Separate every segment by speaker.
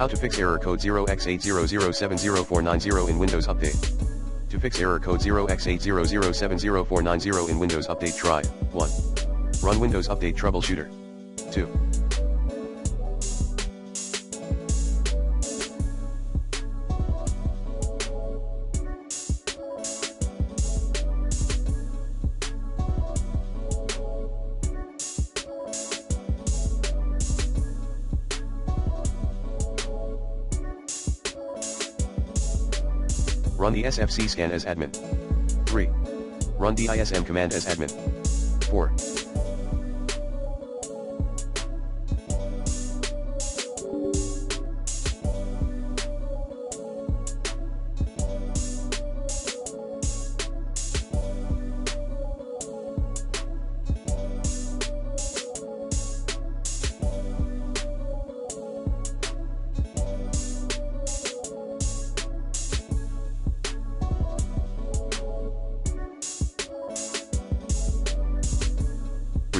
Speaker 1: How to fix error code 0x80070490 in Windows Update. To fix error code 0x80070490 in Windows Update, try 1. Run Windows Update Troubleshooter. 2. Run the SFC scan as admin. 3. Run DISM command as admin. 4.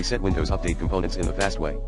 Speaker 1: Reset Windows Update components in a fast way.